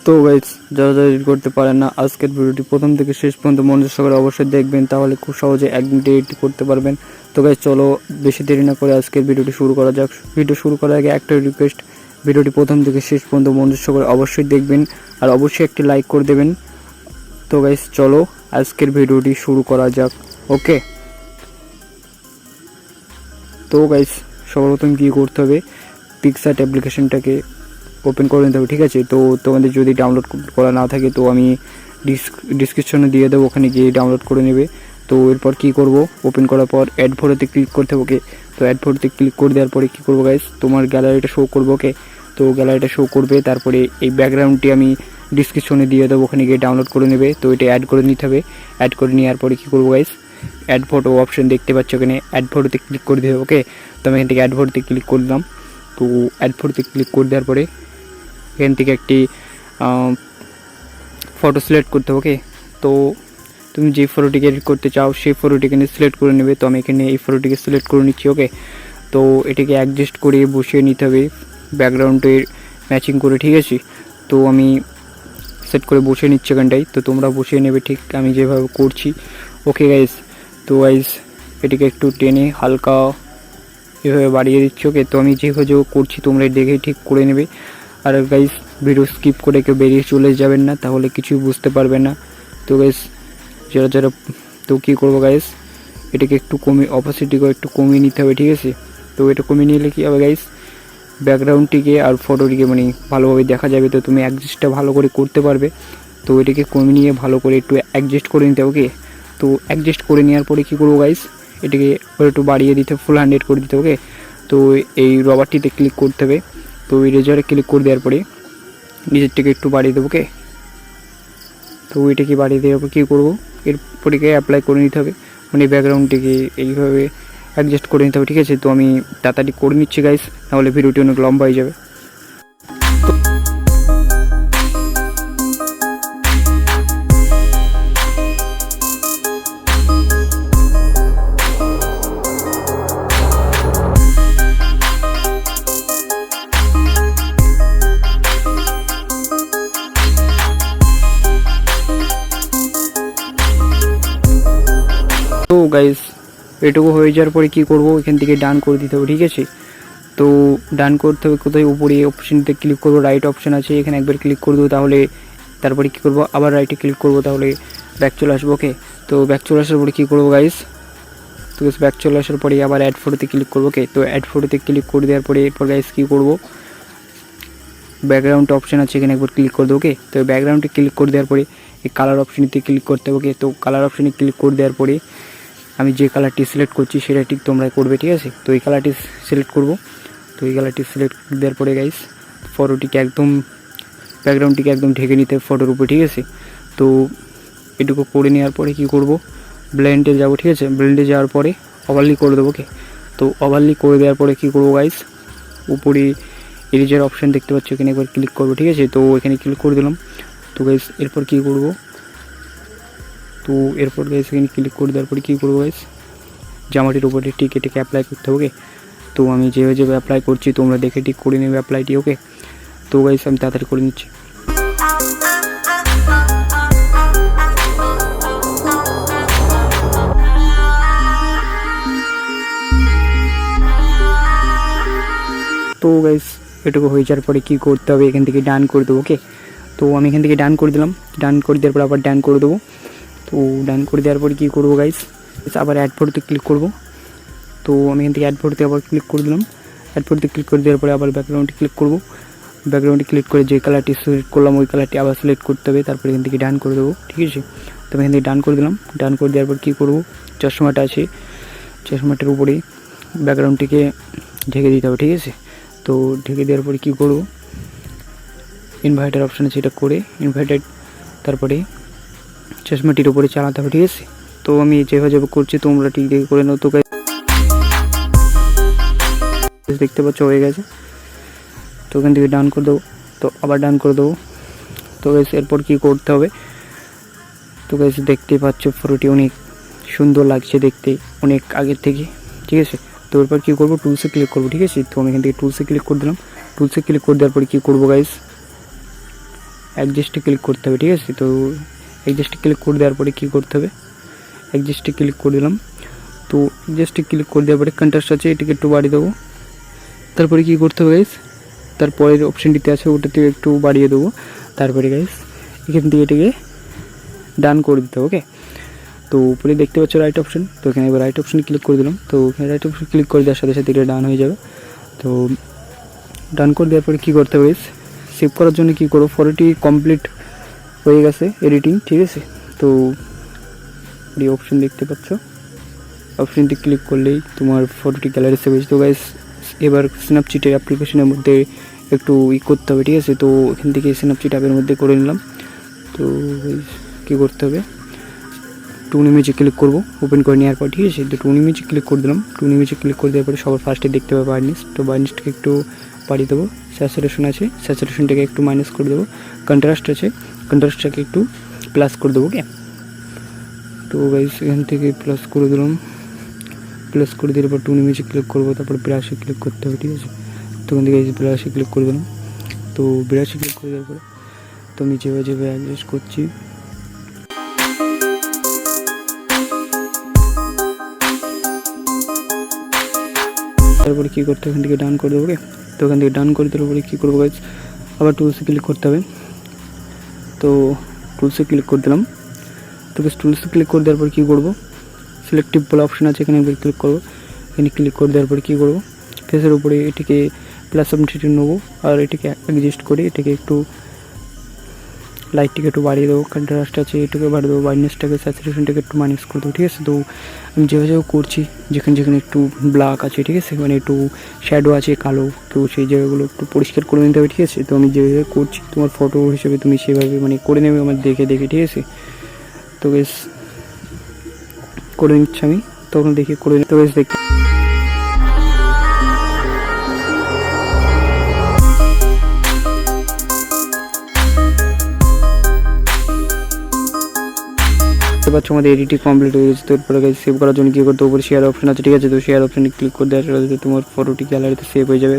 তো গাইস, যারা যারা এডিট করতে পারেন না, আজকের ভিডিওটি প্রথম থেকে শেষ পর্যন্ত মনোযোগ সহকারে অবশ্যই দেখবেন, তাহলে খুব সহজে এক মিনিটে এডিট করতে পারবেন। তো গাইস চলো বেশি দেরি না করে আজকের ভিডিওটি শুরু করা যাক। ভিডিও শুরু করার আগে একটা রিকোয়েস্ট, ভিডিওটি প্রথম থেকে শেষ পর্যন্ত মনোযোগ সহকারে অবশ্যই দেখবেন আর অবশ্যই একটি লাইক করে দেবেন। তো গাইস চলো আজকের ভিডিওটি শুরু করা যাক। ওকে, তো গাইস সর্বপ্রথম কী করতে হবে, পিক্সআর্ট অ্যাপ্লিকেশনটাকে ওপেন করে নিতে হবে, ঠিক আছে। তো তোমাদের যদি ডাউনলোড করা না থাকে তো আমি ডিসক্রিপশনে দিয়ে দেবো, ওখানে গিয়ে ডাউনলোড করে নেবে। তো এরপর কি করব, ওপেন করার পর অ্যাড ফটোতে ক্লিক করতে হবে। ওকে, তো অ্যাড ফটোতে ক্লিক করে দেওয়ার পরে কী করবো গাইস, তোমার গ্যালারিটা শো করবো। ওকে, তো গ্যালারিটা শো করবে, তারপরে এই ব্যাকগ্রাউন্ডটি আমি ডিসক্রিপশনে দিয়ে দেবো, ওখানে গিয়ে ডাউনলোড করে নেবে। তো এটা অ্যাড করে নিতে হবে। অ্যাড করে নেওয়ার পরে কী করবো গাইস, অ্যাড ফটো অপশন দেখতে পাচ্ছ, ওখানে অ্যাড ফটোতে ক্লিক করে দেবে। ওকে, তো আমি এখান থেকে অ্যাড ফটোতে ক্লিক করলাম। তো অ্যাড ফটোতে ক্লিক করে দেওয়ার পরে এখান থেকে একটি ফটো সিলেক্ট করতে হবে। ওকে, তো তুমি যে ফটোটিকে এডিট করতে চাও সেই ফটোটি এখানে সিলেক্ট করে নেবে। তো আমি এখানে এই ফটোটিকে সিলেক্ট করে নিচ্ছি। ওকে, তো এটাকে অ্যাডজাস্ট করে বসিয়ে নিতে হবে ব্যাকগ্রাউন্ডের ম্যাচিং করে, ঠিক আছে। তো আমি সেট করে বসিয়ে নিচ্ছি এখানটায়, তো তোমরা বসিয়ে নেবে ঠিক আমি যেভাবে করছি। ওকে গাইস, তো গাইস এটিকে একটু টেনে হালকা এভাবে বাড়িয়ে দিচ্ছি। ওকে, তো আমি যেভাবে করছি তোমরা দেখে ঠিক করে নেবে। আর গাইস ভিডিও স্কিপ করে কেউ বেরিয়ে চলে যাবেন না, তাহলে কিছুই বুঝতে পারবেন না। তো গাইস যারা তো কী করবো গাইস, এটাকে একটু কমিয়ে অপাসিটিকে একটু কমিয়ে নিতে হবে, ঠিক আছে। তো এটা কমিয়ে নিলে কী হবে গাইস, ব্যাকগ্রাউন্ডটিকে আর ফটোটিকে মানে ভালোভাবে দেখা যাবে। তো তুমি অ্যাডজাস্টটা ভালো করে করতে পারবে। তো এটাকে কমিয়ে নিয়ে ভালো করে একটু অ্যাডজাস্ট করে নিতে হবে। ওকে, তো অ্যাডজাস্ট করে নেওয়ার পরে কী করবো গাইস, এটাকে একটু বাড়িয়ে দিতে, ফুল 100 করে দিতে। ওকে, তো এই রবারটিতে ক্লিক করতে হবে। তো ইরেজারে ক্লিক করে দেওয়ার পরে নিজেরটাকে একটু বাড়িয়ে দেবো। ওকে, তো এটাকে বাড়িয়ে দেওয়ার পর কী করবো, এরপরেকে অ্যাপ্লাই করে নিতে হবে, মানে ব্যাকগ্রাউন্ডটিকে এইভাবে অ্যাডজাস্ট করে নিতে হবে, ঠিক আছে। তো আমি তাড়াতাড়ি করে নিচ্ছি গাইস, নাহলে ভিডিওটি অনেক লম্বা হয়ে যাবে। তো গাইস এটুকু হয়ে যাওয়ার পরে কী করবো, এখান থেকে ডান করে দিতে হবে, ঠিক আছে। তো ডান করতে হবে কোথায়, উপরে অপশানতে ক্লিক করবো, রাইট অপশান আছে এখানে একবার ক্লিক করে দেবো। তাহলে তারপরে কী করবো, আবার রাইটে ক্লিক করবো, তাহলে ব্যাক চলে আসবো। ওকে, তো ব্যাক চলে আসার পরে কী করবো গাইস, তো ব্যাক চলে আসার পরে আবার অ্যাড ফটোতে ক্লিক করবো। ওকে, তো অ্যাড ফটোতে ক্লিক করে দেওয়ার পরে এরপর গাইস কী করবো, ব্যাকগ্রাউন্ড অপশান আছে এখানে একবার ক্লিক করে দেবো। ওকে, তো ব্যাকগ্রাউন্ডে ক্লিক করে দেওয়ার পরে এই কালার অপশানেতে ক্লিক করতে হবে। ওকে, তো কালার অপশানে ক্লিক করে দেওয়ার পরে আমি যে কালারটি সিলেক্ট করছি সেটা ঠিক তোমরা করবে, ঠিক আছে। তো এই কালারটি সিলেক্ট করব। তো এই কালারটি সিলেক্ট দেওয়ার পরে গাইস ফটোটিকে একদম ব্যাকগ্রাউন্ডটিকে একদম ঢেকে নিতে ফটোর উপরে, ঠিক আছে। তো এটুকু করে নেওয়ার পরে কী করব, ব্লেন্ডে যাব, ঠিক আছে। ব্লেন্ডে যাওয়ার পরে ওভারলি করে দেবো। ওকে, তো ওভারলি করে দেওয়ার পরে কী করবো গাইস, উপরে এরিজার অপশান দেখতে পাচ্ছ, এখানে একবার ক্লিক করবো, ঠিক আছে। তো এখানে ক্লিক করে দিলাম। তো গাইস এরপর কী করব, তো এরপর গাইস এখানে ক্লিক করে দেওয়ার পরে কী করবো গাইস, জামাটির উপরে ঠিক এটাকে অ্যাপ্লাই করতে হবে। ওকে, তো আমি যেভাবে অ্যাপ্লাই করছি তোমরা দেখে ঠিক করে নেবে অ্যাপ্লাইটি। ওকে, তো গাইস আমি তাড়াতাড়ি করে নিচ্ছি। তো গাইস এটুকু হয়ে যাওয়ার পরে কী করতে হবে, এখান থেকে ডান করে দেবো। ওকে, তো আমি এখান থেকে ডান করে দিলাম। ডান করে দেওয়ার পর আবার ডান করে দেবো। তো ডান করে দেওয়ার পরে কী করবো গাইস, আবার অ্যাড ফটোতে ক্লিক করব। তো আমি এখান থেকে অ্যাড ফটোতে আবার ক্লিক করে দিলাম। অ্যাড ফটোতে ক্লিক করে দেওয়ার পরে আবার ব্যাকগ্রাউন্ডে ক্লিক করব। ব্যাকগ্রাউন্ডে ক্লিক করে যে কালারটি সিলেক্ট করলাম ওই কালারটি আবার সিলেক্ট করতে হবে, তারপরে এখান থেকে ডান করে দেবো, ঠিক আছে। তো আমি এখান থেকে ডান করে দিলাম। ডান করে দেওয়ার পর কী করবো, চশমাটা আছে, চশমাটার উপরে ব্যাকগ্রাউন্ডটিকে ঢেকে দিতে হবে, ঠিক আছে। তো ঢেকে দেওয়ার পরে কী করবো, ইনভার্টার অপশান আছে, এটা করে ইনভার্টার তারপরে চশমাটির উপরে চালাতে হবে, ঠিক আছে। তো আমি যেভাবে করছি তোমরা ঠিক দেখে করে নাও। তো দেখতে পাচ্ছ হয়ে গেছে। তো ওখান থেকে ডান করে দেবো, তো আবার ডান করে দেবো। তো গাইস এরপর কী করতে হবে, তো গাইস দেখতে পাচ্ছ ফটোটি অনেক সুন্দর লাগছে দেখতে অনেক আগের থেকে, ঠিক আছে। তো এরপর কী করবো, টুলসে ক্লিক করবো, ঠিক আছে। তো আমি এখান থেকে টুলসে ক্লিক করে দিলাম। টুলসে ক্লিক করে দেওয়ার পরে কী করবো গাইস, অ্যাডজাস্টে ক্লিক করতে হবে, ঠিক আছে। তো অ্যাডজাস্টে ক্লিক করে দেওয়ার পরে কী করতে হবে, অ্যাডজাস্টে ক্লিক করে দিলাম। তো অ্যাডজাস্টে ক্লিক করে দেওয়ার পরে কন্ট্রাস্ট আছে, এটাকে একটু বাড়িয়ে দেবো। তারপরে কী করতে হবে গাইস, তারপরের অপশানটিতে আছে ওটাতে একটু বাড়িয়ে দেবো। তারপরে গাইস এখান থেকে এটাকে ডান করে দিতে হবে, ওকে। তো উপরে দেখতে পাচ্ছ রাইট অপশন, তো এখানে এবার রাইট অপশানে ক্লিক করে দিলাম। তো এখানে রাইট অপশন ক্লিক করে দেওয়ার সাথে সাথে এটা ডান হয়ে যাবে। তো ডান করে দেওয়ার পরে কী করতে হবে, সেভ করার জন্য কী করো, ফটোটি কমপ্লিট হয়ে গেছে এডিটিং, ঠিক আছে। তো এই অপশন দেখতে পাচ্ছ, অপশনটি ক্লিক করলেই তোমার ফটোটি গ্যালারি সেভ হয়েছে। তো গাইস এবার স্ন্যাপচিটের অ্যাপ্লিকেশনের মধ্যে একটু করতে হবে, ঠিক আছে। তো এখান থেকে স্ন্যাপচিট অ্যাপের মধ্যে করে নিলাম। তো কী করতে হবে, টুন ইমেজে ক্লিক করবো, ওপেন করে নেওয়ার পর, ঠিক আছে। তো টুন ইমেজে ক্লিক করে দিলাম। টুন ইমেজে ক্লিক করে দেওয়ার পরে সবার ফার্স্টে দেখতে পাবে ব্রাইটনেস। তো ব্রাইটনেসটাকে একটু বাড়িয়ে দেবো। স্যাচুরেশন আছে, স্যাচুরেশনটাকে একটু মাইনাস করে দেবো। কন্ট্রাস্ট আছে, কন্ট্রাস্টটাকে একটু প্লাস করে দেবো, ওকে। তো গাইস এখান থেকে প্লাস করে দিলাম। প্লাস করে দেওয়ার পর টুন ইমেজে ক্লিক করবো, তারপর ব্রাশে ক্লিক করতে হবে, ঠিক আছে। তো ওখান থেকে ব্রাশে ক্লিক করে দিলাম। তো ব্রাশে ক্লিক করে দেওয়ার পরে তো আমি যেভাবে অ্যাডজাস্ট করছি, তারপরে কী করতে হবে, এখান থেকে ডান করে দেবো, ওকে। তো ওখান থেকে ডান করে দেওয়ার পরে কী করবো গাইস, আবার টুলসে ক্লিক করতে হবে। তো টুলসে ক্লিক করে দিলাম। তো বেশ টুলসে ক্লিক করে দেওয়ার পর কী করবো, সিলেক্টিভ বলে অপশন আছে, এখানে একবার ক্লিক করবো। এখানে ক্লিক করে দেওয়ার পরে কী করবো, ফেসের উপরে এটিকে প্লাস অপশনটি নেবো আর এটিকে অ্যাডজাস্ট করে এটিকে একটু লাইটটিকে একটু বাড়িয়ে দেবো। কন্ট্রাস্ট আছে এটাকে বাড়িয়ে দেবো, ব্রাইটনেসটাকে স্যাচুরেশনটাকে একটু মাইনাস করে দেবো, ঠিক আছে। তো আমি যেভাবে করছি, যেখানে যেখানে একটু ব্ল্যাক আছে, ঠিক আছে, মানে একটু শ্যাডো আছে কালো, তো সেই জায়গাগুলো একটু পরিষ্কার করে নিতে হবে, ঠিক আছে। তো আমি যেভাবে করছি তোমার ফটো হিসেবে তুমি সেভাবে মানে করে নেবে আমার দেখে দেখে, ঠিক আছে। তো বেশ করে নিচ্ছি আমি, তখন দেখি করে নিতে বেশ দেখতে পাচ্ছ আমাদের এডিটিং কমপ্লিট হয়ে গেছে। তো এরপরে সেভ করার জন্য কী করতে হবে, উপরে শেয়ার অপশন আছে, ঠিক আছে। তো শেয়ার অপশানে ক্লিক করে দেওয়ার সাথে তোমার ফটোটি গ্যালারিতে সেভ হয়ে যাবে।